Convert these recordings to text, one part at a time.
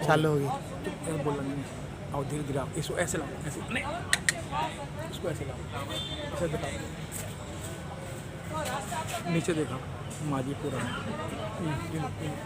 चालू होगी। तो बोलना नहीं, आओ धीरे धीरे आओ, इसको ऐसे लाओ, ऐसे नहीं, इसको ऐसे लाओ, ऐसे दिखाओ, नीचे देखा माजी पूरा ये लो, ये लो।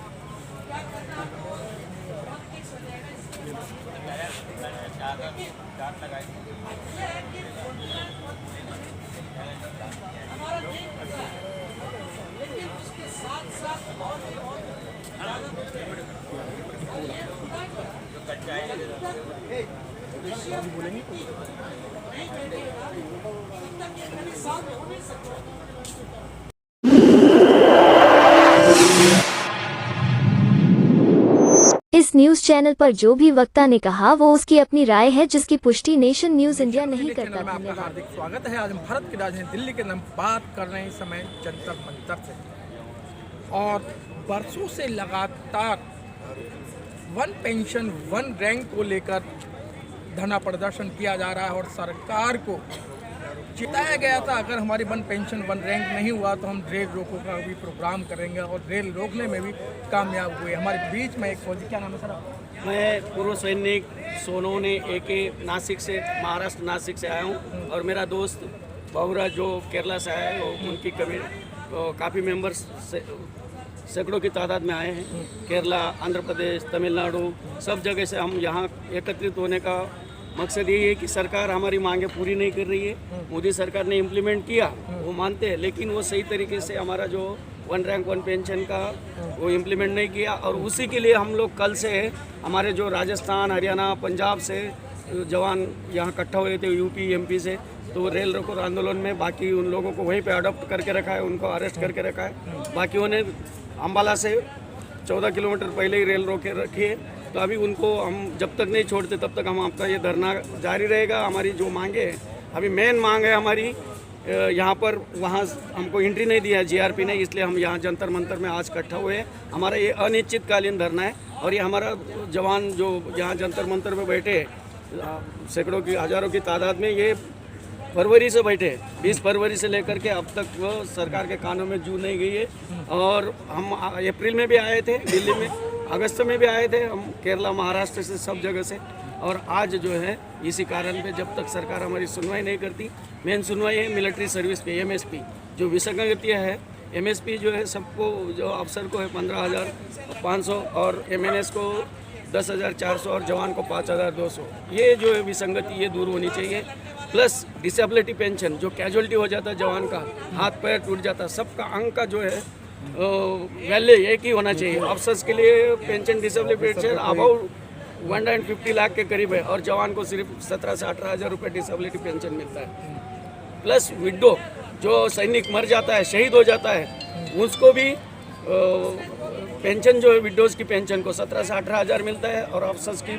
बोलेंगे इस न्यूज चैनल पर जो भी वक्ता ने कहा वो उसकी अपनी राय है, जिसकी पुष्टि नेशन न्यूज इंडिया नहीं दिल्ली करता। चैनल में आपका धन्यवाद। हार्दिक स्वागत है। आज हम भारत की राजधानी दिल्ली के नाम बात कर रहे हैं इस समय जंतर मंतर से, और बरसों से लगातार वन पेंशन वन रैंक को लेकर धरना प्रदर्शन किया जा रहा है, और सरकार को चिताया गया था अगर हमारी वन पेंशन वन रैंक नहीं हुआ तो हम रेल रोको का भी प्रोग्राम करेंगे, और रेल रोकने में भी कामयाब हुए। हमारे बीच में एक फौजी, क्या नाम है सर आपका? मैं पूर्व सैनिक सोनोने AK नासिक से, महाराष्ट्र नासिक से आया हूँ, और मेरा दोस्त बाबूराज जो केरला से आया है, वो उनकी काफ़ी मेंबर्स सैकड़ों की तादाद में आए हैं। केरला, आंध्र प्रदेश, तमिलनाडु, सब जगह से हम यहाँ एकत्रित होने का मकसद यही है कि सरकार हमारी मांगें पूरी नहीं कर रही है। मोदी सरकार ने इम्प्लीमेंट किया, वो मानते हैं, लेकिन वो सही तरीके से हमारा जो वन रैंक वन पेंशन का वो इम्प्लीमेंट नहीं किया, और उसी के लिए हम लोग कल से हमारे जो राजस्थान, हरियाणा, पंजाब से जवान यहाँ इकट्ठा हुए थे, UP MP से, तो रेल रोको आंदोलन में बाकी उन लोगों को वहीं पे अडॉप्ट करके रखा है, उनको अरेस्ट करके रखा है। बाकियों ने अम्बाला से 14 किलोमीटर पहले ही रेल रोके रखी है, तो अभी उनको हम जब तक नहीं छोड़ते तब तक हम आपका ये धरना जारी रहेगा। हमारी जो मांगे है, अभी मेन मांग है हमारी, यहाँ पर वहाँ हमको एंट्री नहीं दिया GRP ने, इसलिए हम यहाँ जंतर मंतर में आज इकट्ठा हुए हैं। हमारा ये अनिश्चितकालीन धरना है, और ये हमारा जवान जो यहाँ जंतर मंतर में बैठे सैकड़ों की, हज़ारों की तादाद में, ये फरवरी से बैठे, 20 फरवरी से लेकर के अब तक वो सरकार के कानों में जू नहीं गई है। और हम अप्रैल में भी आए थे दिल्ली में, अगस्त में भी आए थे हम, केरला, महाराष्ट्र से, सब जगह से, और आज जो है इसी कारण पे जब तक सरकार हमारी सुनवाई नहीं करती, मेन सुनवाई है मिलिट्री सर्विस पे, MSP जो विसंगतियाँ है। MSP जो है सबको, जो अफसर को है 15,500 और MNS को 10,400 और जवान को 5,200। ये जो है विसंगति, ये दूर होनी चाहिए। प्लस डिसेबिलिटी पेंशन, जो कैजुअलिटी हो जाता है जवान का, हाथ पैर टूट जाता है, सबका अंक का जो है वैल्यू एक ही होना चाहिए। अफसर्स के लिए pension, disability pension about 150 lakh के करीब है, और जवान को सिर्फ 17 से 18 हज़ार रुपये डिसेबिलिटी पेंशन मिलता है। प्लस विडो, जो सैनिक मर जाता है, शहीद हो जाता है, उसको भी पेंशन जो है विडोज़ की पेंशन को 17 से 18 हज़ार मिलता है, और अफसर्स की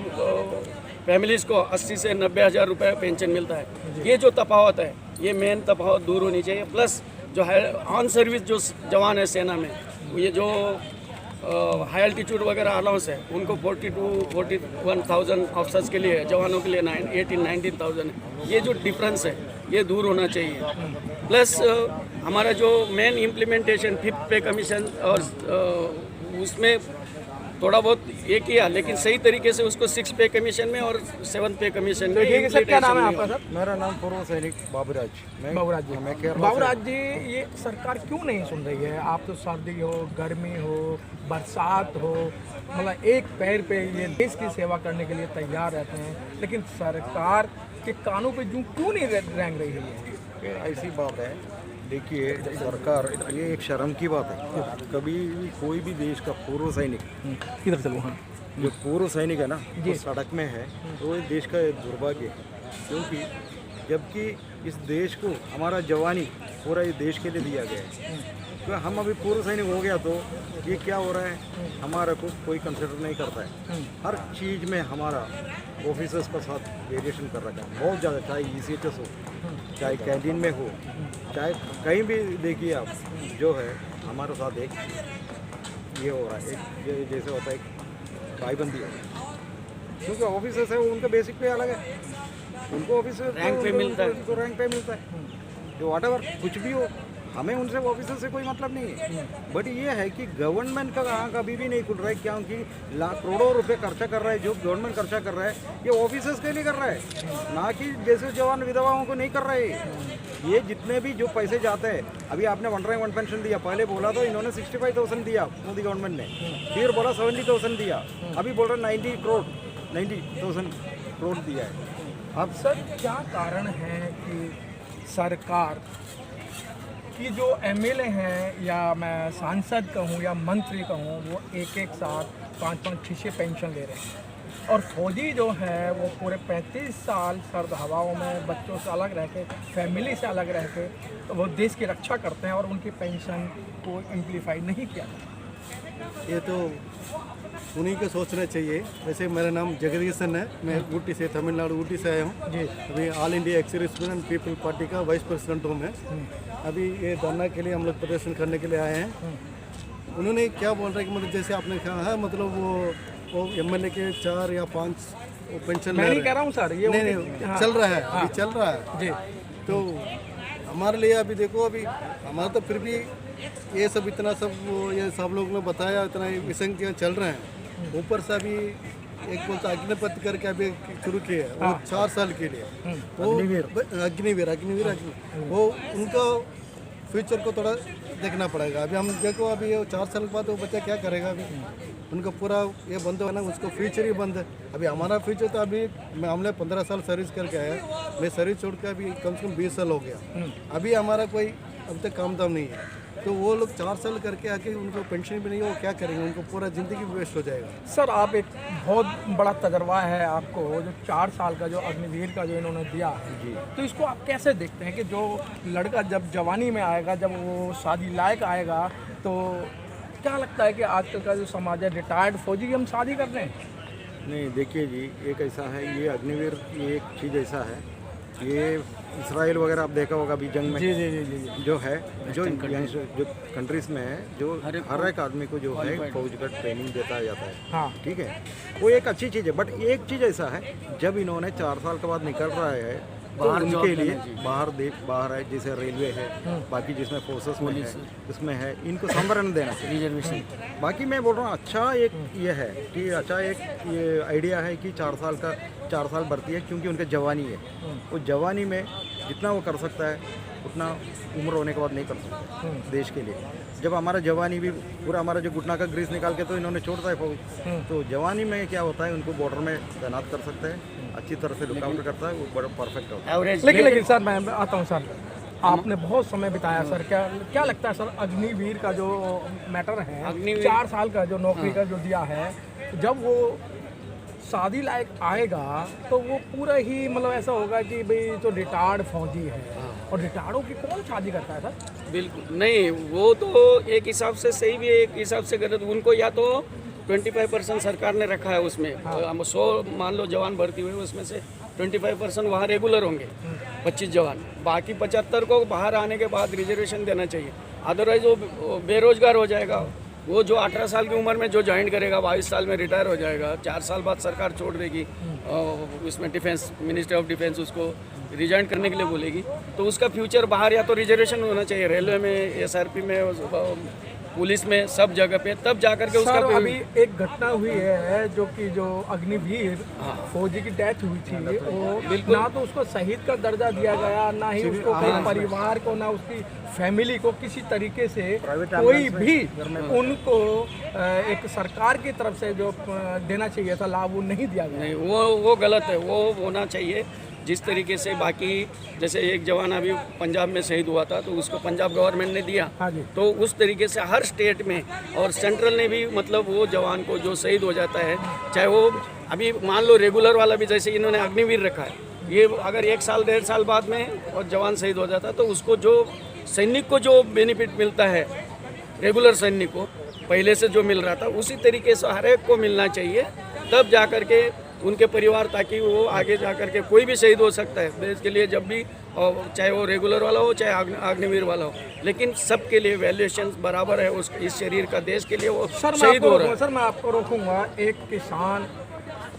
फैमिलीज़ को 80 से 90 हज़ार रुपये पेंशन मिलता है। ये जो तफावत है, ये मेन तफावत दूर होनी चाहिए। प्लस जो है ऑन सर्विस जो जवान है सेना में, ये जो हाई अल्टीट्यूड वगैरह अलाउंस है, उनको 41,000 ऑफिसर्स के लिए, जवानों के लिए 19,000 है। ये जो डिफरेंस है ये दूर होना चाहिए। प्लस हमारा जो मेन इम्प्लीमेंटेशन 5th पे कमीशन, और उसमें थोड़ा बहुत ये किया, लेकिन सही तरीके से उसको 6th पे कमीशन में और 7th पे कमीशन में। ठीक है सर, क्या नाम है आपका सर? मेरा नाम पूर्व सैनिक बाबूराज। बाबूराज जी, मैं केरला से। बाबूराज जी, ये सरकार क्यों नहीं सुन रही है? आप तो सर्दी हो, गर्मी हो, बरसात हो, मतलब एक पैर पे ये देश की सेवा करने के लिए तैयार रहते हैं, लेकिन सरकार के कानों पे जूं क्यों नहीं रेंग रही है? ये ऐसी बात है, देखिए सरकार, ये एक शर्म की बात है। कभी भी कोई भी देश का पूर्व सैनिक, किधर चलूँ? हाँ, जो पूर्व सैनिक है ना, वो सड़क में है, तो ये देश का दुर्भाग्य है। क्योंकि जबकि इस देश को हमारा जवानी पूरा इस देश के लिए दिया गया है, तो हम अभी पूर्व सैनिक हो गया तो ये क्या हो रहा है, हमारा को कोई कंसिडर नहीं करता है। हर चीज़ में हमारा ऑफिसर्स का साथ वेरिएशन कर रखा है बहुत ज़्यादा, चाहे ECHS हो, चाहे कैंटीन में हो, चाहे कहीं भी देखिए आप, जो है हमारे साथ एक ये हो रहा है, एक जैसे होता है एक भाईबंदी है। क्योंकि ऑफिसर्स है उनका बेसिक पे अलग है, उनको ऑफिसर रैंक पे मिलता है, उनको रैंक पे मिलता है। जो व्हाटएवर कुछ भी हो, हमें उनसे ऑफिसर से कोई मतलब नहीं है। बट ये है कि गवर्नमेंट का आँख अभी भी नहीं खुल रहा है, क्योंकि करोड़ों रुपए खर्चा कर रहा है, जो गवर्नमेंट खर्चा कर रहा है ये ऑफिसर्स के लिए कर रहा है, ना कि जैसे जवान विधवाओं को नहीं कर रहा है। ये जितने भी जो पैसे जाते हैं, अभी आपने वन रैंक वन पेंशन दिया, पहले बोला तो इन्होंने 65,000 दिया मोदी गवर्नमेंट ने, फिर बोला 70,000 दिया, अभी बोल रहे 90,000 करोड़ दिया है। अब सर क्या कारण है कि सरकार की जो एमएलए हैं या मैं सांसद कहूँ या मंत्री कहूँ, वो एक साथ 5-5, 6 पेंशन ले रहे हैं, और फौजी जो है वो पूरे 35 साल सर्द हवाओं में बच्चों से अलग रह के, फैमिली से अलग रह के वो देश की रक्षा करते हैं और उनकी पेंशन को इम्प्लीफाई नहीं किया जाता। ये तो उन्हीं को सोचना चाहिए। वैसे मेरा नाम जगदीशन है, मैं ऊटी से, तमिलनाडु ऊटी से आया हूँ जी। अभी all India ex-serviceman and people party का वाइस प्रेसिडेंट हूँ मैं। अभी ये धरना के लिए हम लोग प्रदर्शन करने के लिए आए हैं। उन्होंने क्या बोल रहे हैं कि मतलब जैसे आपने कहा है, मतलब वो एमएलए के 4 या 5 पेंशन मैं नहीं कह रहा हूँ सर, ये नहीं हाँ, चल रहा है हाँ, अभी चल रहा है जी। तो हमारे लिए अभी देखो, अभी हमारा तो फिर भी ये सब इतना सब ये सब लोग ने बताया, इतना विसंख्या चल रहे हैं। ऊपर से अभी एक बोलता अग्निपथ करके अभी शुरू किए वो 4 साल के लिए, वो अग्निवीर वो उनका फ्यूचर को थोड़ा देखना पड़ेगा। अभी हम देखो, अभी 4 साल के बाद वो बच्चा क्या करेगा, अभी उनका पूरा ये बंद है ना, उसको फ्यूचर ही बंद है। अभी हमारा फ्यूचर तो अभी हमने 15 साल सर्विस करके आया, मैं सर्विस छोड़ के अभी कम से कम 20 साल हो गया, अभी हमारा कोई अब तक काम दाम नहीं है। तो वो लोग 4 साल करके आके उनको पेंशन भी नहीं, वो क्या करेंगे, उनको पूरा ज़िंदगी वेस्ट हो जाएगा। सर आप एक बहुत बड़ा तजर्बा है आपको, जो 4 साल का जो अग्निवीर का जो इन्होंने दिया है, तो इसको आप कैसे देखते हैं कि जो लड़का जब जवानी में आएगा, जब वो शादी लायक आएगा, तो क्या लगता है कि आजकल का जो समाज है, रिटायर्ड फौजी की हम शादी कर रहे हैं? नहीं, देखिए जी, एक ऐसा है, ये अग्निवीर ये एक चीज़ ऐसा है, ये इसराइल वगैरह आप देखा होगा अभी जंग में जी जो है, जो कंट्रीज में है, जो हर एक आदमी को जो है फौज का ट्रेनिंग देता जाता है। हाँ। ठीक है, वो एक अच्छी चीज़ है। बट एक चीज़ ऐसा है, जब इन्होंने 4 साल के बाद निकल रहा है तो उनके लिए बाहर है, जैसे रेलवे है, बाकी जिसमें फोर्सेस में है, उसमें है, इनको संवरण देना चाहिए, रिजर्वेशन। बाकी मैं बोल रहा हूँ अच्छा एक ये है कि अच्छा एक ये आइडिया है कि 4 साल भर्ती है, क्योंकि उनके जवानी है, वो जवानी में जितना वो कर सकता है उतना उम्र होने के बाद नहीं कर सकता देश के लिए। जब हमारा जवानी भी पूरा हमारा जो घुटना का ग्रीस निकाल के तो इन्होंने छोड़ता है फौज, तो जवानी में क्या होता है, उनको बॉर्डर में तैनात कर सकते हैं, अच्छी तरह से लुकआउट करता है, वो बड़ा परफेक्ट होता है। लेकिन सर मैं आता हूँ सर, आपने बहुत समय बिताया सर, क्या लगता है सर अग्निवीर का जो मैटर है, 4 साल का जो नौकरी का जो दिया है, जब वो शादी लायक आएगा तो वो पूरा ही मतलब ऐसा होगा कि भाई तो रिटायर्ड फौजी है, और रिटायर्डों की कौन शादी करता है सर? बिल्कुल नहीं, वो तो एक हिसाब से सही भी है, एक हिसाब से गलत। उनको या तो 25% सरकार ने रखा है उसमें, हम 100 मान लो जवान भर्ती हुए, उसमें से 25% वहाँ रेगुलर होंगे, 25 जवान, बाकी 75 को बाहर आने के बाद रिजर्वेशन देना चाहिए। अदरवाइज वो बेरोजगार हो जाएगा। वो जो 18 साल की उम्र में जो ज्वाइन करेगा 22 साल में रिटायर हो जाएगा, 4 साल बाद सरकार छोड़ देगी, इसमें डिफेंस मिनिस्ट्री ऑफ डिफेंस उसको रिजाइन करने के लिए बोलेगी, तो उसका फ्यूचर बाहर या तो रिजर्वेशन होना चाहिए, रेलवे में, SRP में, पुलिस में, सब जगह पे, तब जाकर के उसका अभी एक घटना हुई है जो कि जो अग्निवीर फौजी की डेथ हुई थी, वो ना तो उसको शहीद का दर्जा दिया गया, ना ही उसको कहीं परिवार को, ना उसकी फैमिली को किसी तरीके से कोई भी उनको एक सरकार की तरफ से जो देना चाहिए था लाभ, वो नहीं दिया गया। नहीं, वो गलत है, वो होना चाहिए जिस तरीके से। बाकी जैसे एक जवान अभी पंजाब में शहीद हुआ था, तो उसको पंजाब गवर्नमेंट ने दिया, तो उस तरीके से हर स्टेट में और सेंट्रल ने भी मतलब वो जवान को जो शहीद हो जाता है, चाहे वो अभी मान लो रेगुलर वाला भी, जैसे इन्होंने अग्निवीर रखा है, ये अगर 1 साल 1.5 साल बाद में और जवान शहीद हो जाता है, तो उसको जो सैनिक को जो बेनिफिट मिलता है, रेगुलर सैनिक को पहले से जो मिल रहा था, उसी तरीके से हर एक को मिलना चाहिए, तब जा कर के उनके परिवार, ताकि वो आगे जा कर के कोई भी शहीद हो सकता है देश के लिए जब भी, चाहे वो रेगुलर वाला हो चाहे अग्निवीर वाला हो, लेकिन सबके लिए वैल्यूएशन बराबर है उस इस शरीर का, देश के लिए वो शहीद हो रहा है। सर मैं आपको रोकूंगा, एक किसान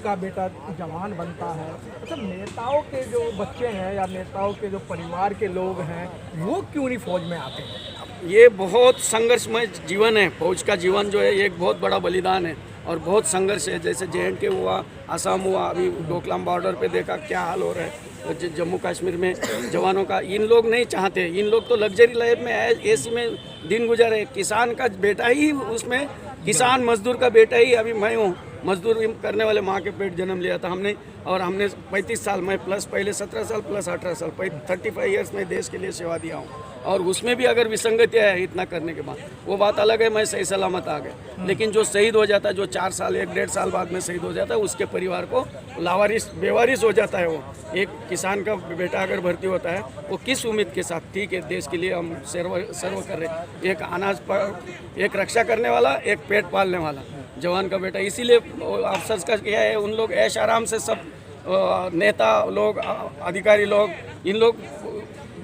का बेटा जवान बनता है। अच्छा, नेताओं के जो बच्चे हैं या नेताओं के जो परिवार के लोग हैं वो क्यों नहीं फौज में आते हैं? ये बहुत संघर्षमय जीवन है। फौज का जीवन जो है ये एक बहुत बड़ा बलिदान है और बहुत संघर्ष है। जैसे JNK हुआ, असम हुआ, अभी डोकलाम बॉर्डर पे देखा क्या हाल हो रहा है जम्मू कश्मीर में जवानों का। इन लोग नहीं चाहते, इन लोग तो लग्जरी लाइफ में AC में दिन गुजारे। किसान का बेटा ही उसमें, किसान मजदूर का बेटा ही अभी मैं हूँ। मजदूर करने वाले माँ के पेट जन्म लिया था हमने, और हमने 35 साल में प्लस पहले 17 साल प्लस 18 साल 35 ईयर्स में देश के लिए सेवा दिया हूँ। और उसमें भी अगर विसंगतियाँ है इतना करने के बाद, वो बात अलग है, मैं सही सलामत आ गए। लेकिन जो शहीद हो जाता है, जो 4 साल 1-1.5 साल बाद में शहीद हो जाता है, उसके परिवार को लावारिस बेवारिस हो जाता है। वो एक किसान का बेटा अगर भर्ती होता है, वो किस उम्मीद के साथ, ठीक है देश के लिए हम सर्व कर रहे हैं, एक अनाज पर, एक रक्षा करने वाला, एक पेट पालने वाला जवान का बेटा। इसीलिए अफसर का क्या है, उन लोग ऐश आराम से सब नेता लोग, अधिकारी लोग, इन लोग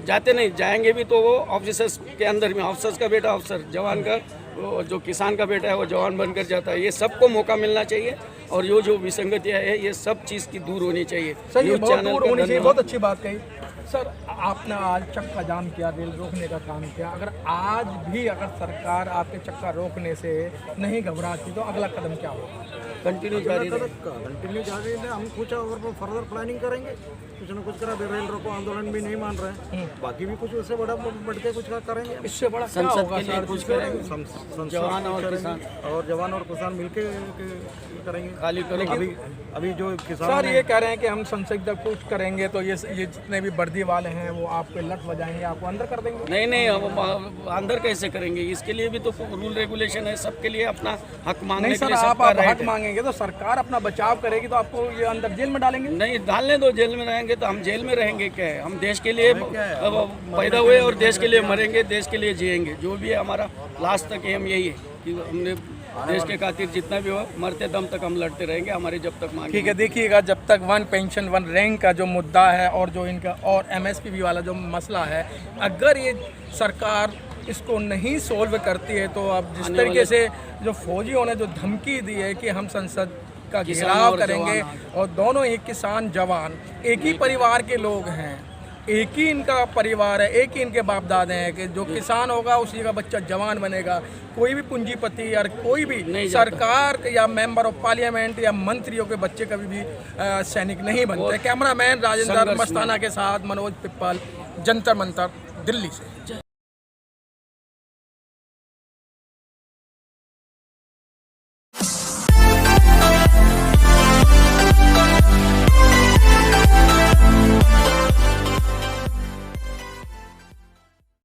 जाते नहीं, जाएंगे भी तो वो ऑफिसर्स के अंदर में, ऑफिसर्स का बेटा ऑफिसर, जवान का जो किसान का बेटा है वो जवान बनकर जाता है। ये सबको मौका मिलना चाहिए और ये जो विसंगतियाँ है ये सब चीज़ की दूर होनी चाहिए। सही है, न्यूज़ बहुत चैनल दूर का होनी चाहिए, धन्यवाद। बहुत अच्छी बात कही। सर, आपने आज चक्का जाम किया, रेल रोकने का काम किया। अगर आज भी अगर सरकार आपके चक्का रोकने से नहीं घबराती तो अगला कदम क्या होगा? कंटिन्यू जारी रहे। कंटिन्यू जारी है। हम कुछ और फर्दर प्लानिंग करेंगे, कुछ ना कुछ करा। रेल रोको आंदोलन भी नहीं मान रहे हैं, बाकी भी कुछ उससे बढ़ के कुछ करेंगे। इससे बड़ा क्या संसद होगा के लिए सर? कुछ करेंगे, जवान और किसान, और जवान और किसान मिलके करेंगे। खाली करो। अभी जो किसान सर ये कह रहे हैं कि हम संसद तक कुछ करेंगे तो ये जितने भी वर्दी वाले हैं वो आप पे लट बजाएंगे, आपको अंदर कर देंगे। नहीं, हम अंदर कैसे करेंगे? इसके लिए भी तो रूल रेगुलेशन है, सबके लिए अपना हक मांगने नहीं के सर, लिए आप सबका राइट हक है। मांगेंगे तो सरकार अपना बचाव करेगी तो आपको ये अंदर जेल में डालेंगे। नहीं डालने दो, जेल में रहेंगे तो हम जेल में रहेंगे क्या है? हम देश के लिए पैदा हुए और देश के लिए मरेंगे, देश के लिए जिएंगे। जो भी है हमारा लास्ट तक एम यही है कि हमने देश के खातिर जितना भी हो, मरते दम तक हम लड़ते रहेंगे, हमारे जब तक मांगे। ठीक है, देखिएगा जब तक 1 पेंशन 1 रैंक का जो मुद्दा है और जो इनका और MSP वाला जो मसला है, अगर ये सरकार इसको नहीं सोल्व करती है तो अब जिस तरीके से जो फौजियों ने जो धमकी दी है कि हम संसद का घेराव करेंगे, और दोनों ही किसान जवान एक ही परिवार के लोग हैं, एक ही इनका परिवार है, एक ही इनके बाप दादे हैं, कि जो किसान होगा उसी का बच्चा जवान बनेगा। कोई भी पूंजीपति या कोई भी सरकार या मेंबर ऑफ पार्लियामेंट या मंत्रियों के बच्चे कभी भी सैनिक नहीं बनते। कैमरामैन राजेंद्र मस्ताना के साथ मनोज पिप्पल, जंतर मंतर, दिल्ली से।